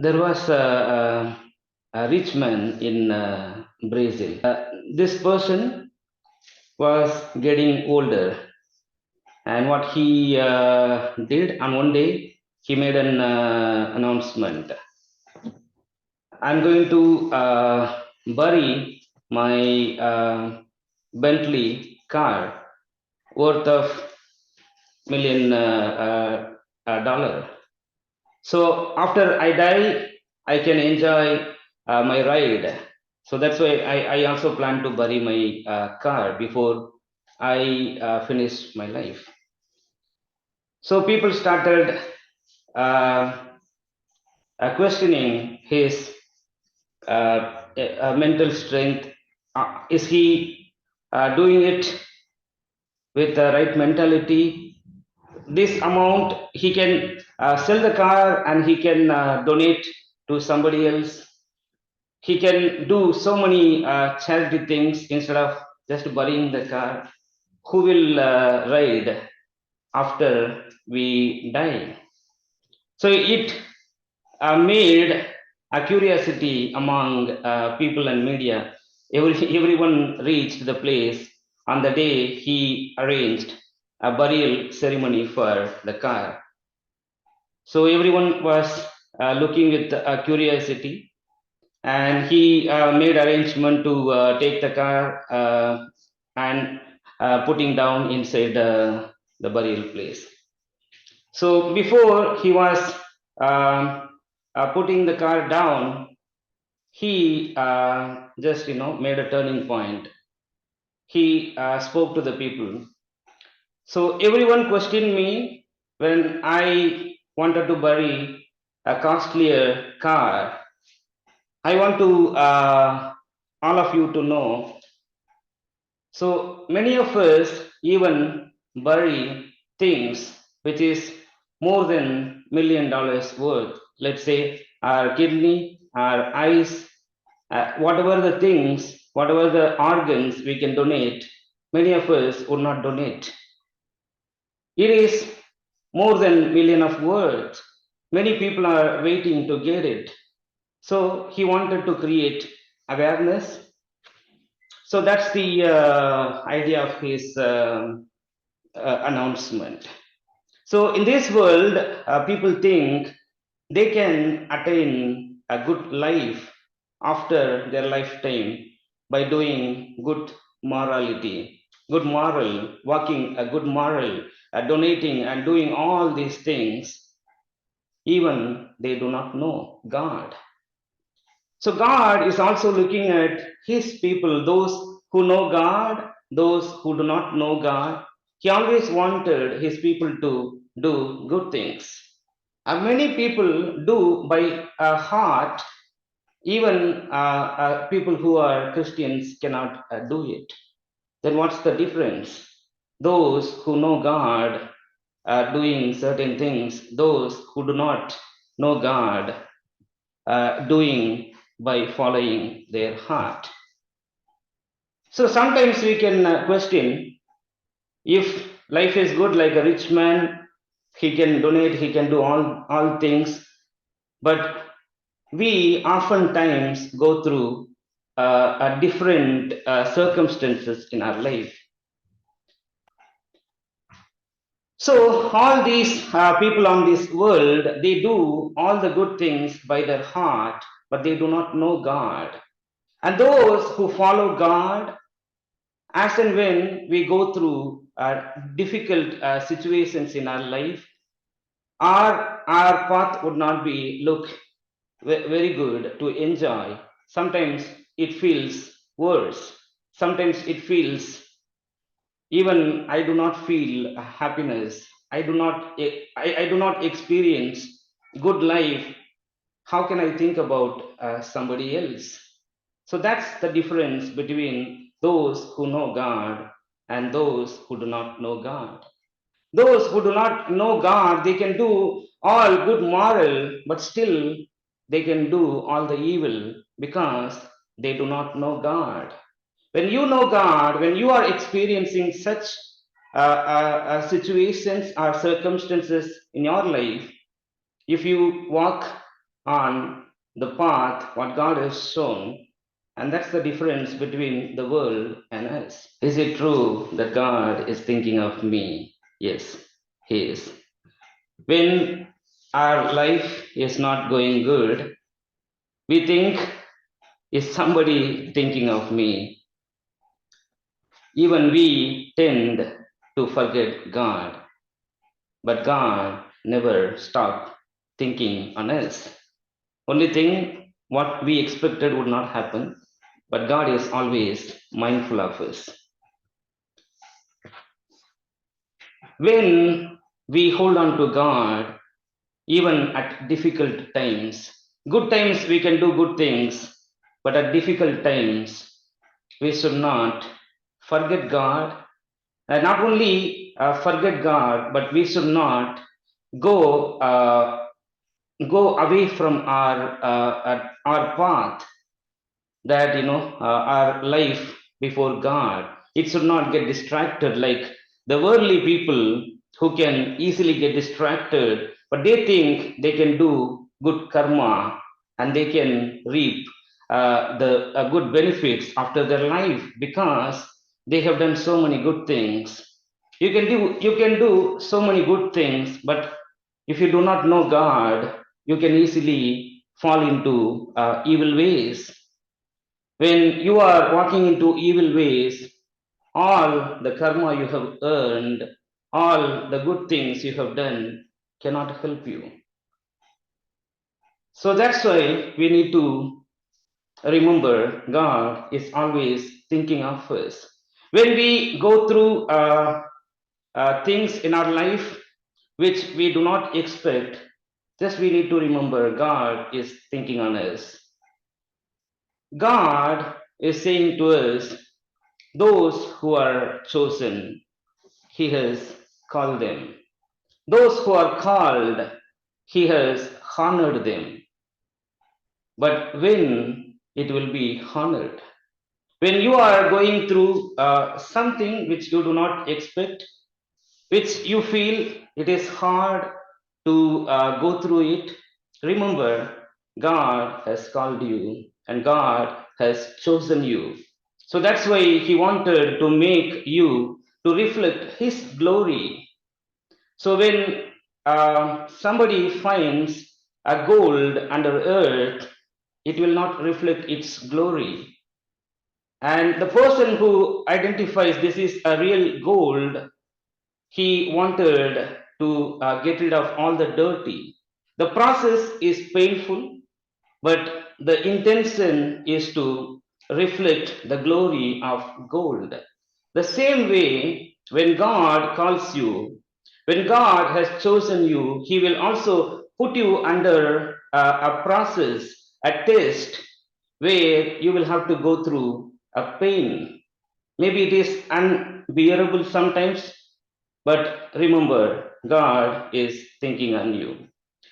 There was a rich man in Brazil. This person was getting older, and what he did on one day, he made an announcement. I'm going to bury my Bentley car worth of million dollar. So after I die, I can enjoy my ride. So that's why I also plan to bury my car before I finish my life. So people started uh, questioning his mental strength. Is he doing it with the right mentality? This amount he can sell the car and he can donate to somebody else. He can do so many charity things instead of just burying the car. Who will ride after we die? So it made a curiosity among people and media. Everyone reached the place on the day he arranged a burial ceremony for the car. So everyone was looking with curiosity, and he made arrangement to take the car and putting down inside the burial place. So before he was putting the car down, he just made a turning point. He spoke to the people. So everyone questioned me when I wanted to bury a costlier car. I want to all of you to know. So many of us even bury things which is more than $1 million worth. Let's say our kidney, our eyes, whatever the things, whatever the organs we can donate, many of us would not donate. It is more than million of words. Many people are waiting to get it. So he wanted to create awareness. So that's the idea of his announcement. So in this world, people think they can attain a good life after their lifetime by doing good morality, good moral, walking a good moral, donating and doing all these things. Even they do not know God. So God is also looking at his people, those who know God, those who do not know God. He always wanted his people to do good things. Many people do by heart, even people who are Christians cannot do it. Then what's the difference? Those who know God are doing certain things, those who do not know God doing by following their heart. So sometimes we can question if life is good, like a rich man, he can donate, he can do all things, but we oftentimes go through different circumstances in our life. So all these people on this world, they do all the good things by their heart, but they do not know God. And those who follow God, as and when we go through difficult situations in our life, our path would not be look very good to enjoy. Sometimes it feels worse. Sometimes it feels even I do not feel happiness. I do not experience good life. How can I think about somebody else? So that's the difference between those who know God and those who do not know God. Those who do not know God, they can do all good moral, but still they can do all the evil because they do not know God. When you know God, when you are experiencing such situations or circumstances in your life, if you walk on the path what God has shown. And that's the difference between the world and us. Is it true that God is thinking of me? Yes, He is. When our life is not going good, we think, is somebody thinking of me? Even we tend to forget God, but God never stopped thinking on us. Only thing, what we expected would not happen, but God is always mindful of us. When we hold on to God, even at difficult times, good times we can do good things, but at difficult times, we should not forget God. And not only forget God, but we should not go go away from our path, that our life before God. It should not get distracted like the worldly people who can easily get distracted, but they think they can do good karma and they can reap the good benefits after their life because they have done so many good things. You can do so many good things, but if you do not know God, you can easily fall into evil ways. When you are walking into evil ways, all the karma you have earned, all the good things you have done cannot help you. So that's why we need to remember God is always thinking of us. When we go through things in our life which we do not expect, just we need to remember God is thinking on us. God is saying to us, those who are chosen, He has called them. Those who are called, He has honored them. But when it will be honored? When you are going through something which you do not expect, which you feel it is hard to go through it, remember God has called you and God has chosen you. So that's why He wanted to make you to reflect His glory. So when somebody finds a gold under earth, it will not reflect its glory. And the person who identifies this is a real gold, he wanted to get rid of all the dirty. The process is painful, but the intention is to reflect the glory of gold. The same way, when God calls you, when God has chosen you, He will also put you under a process, a test, where you will have to go through a pain. Maybe it is unbearable sometimes, but remember, God is thinking on you.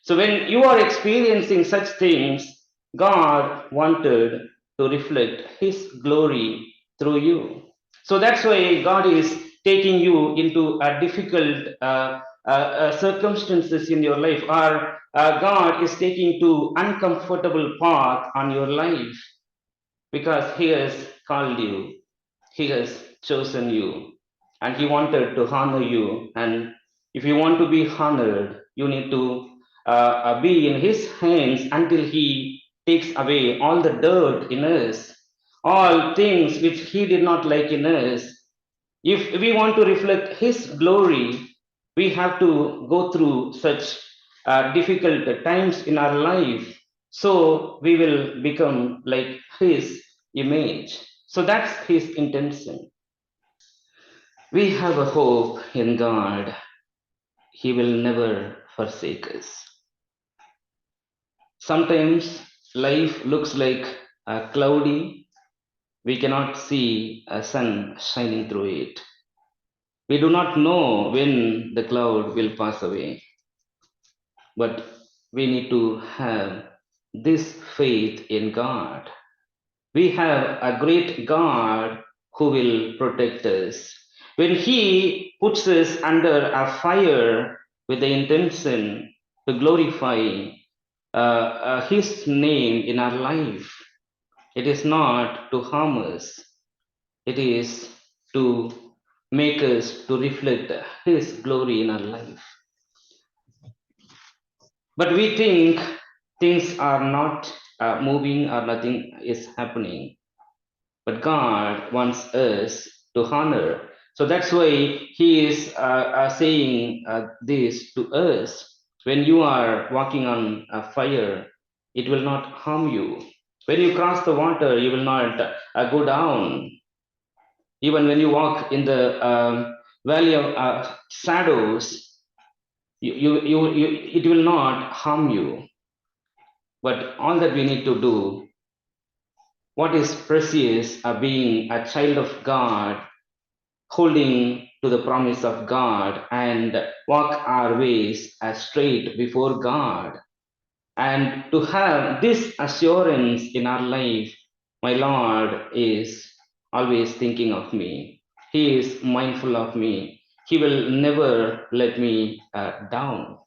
So when you are experiencing such things, God wanted to reflect His glory through you. So that's why God is taking you into a difficult circumstances in your life, or God is taking to uncomfortable path on your life because He has called you, He has chosen you, and He wanted to honor you. And if you want to be honored, you need to be in His hands until He takes away all the dirt in us, all things which He did not like in us. If we want to reflect His glory, we have to go through such difficult times in our life, so we will become like His image. So that's His intention. We have a hope in God. He will never forsake us. Sometimes life looks like cloudy. We cannot see a sun shining through it. We do not know when the cloud will pass away, but we need to have this faith in God. We have a great God who will protect us. When He puts us under a fire with the intention to glorify, His name in our life. It is not to harm us, it is to make us to reflect His glory in our life. But we think things are not moving or nothing is happening. But God wants us to honor. So that's why He is saying this to us. When you are walking on a fire, it will not harm you. When you cross the water, you will not go down. Even when you walk in the valley of shadows, it will not harm you. But all that we need to do, what is precious, being a child of God, holding to the promise of God and walk our ways as straight before God. And to have this assurance in our life, my Lord is always thinking of me. He is mindful of me. He will never let me down.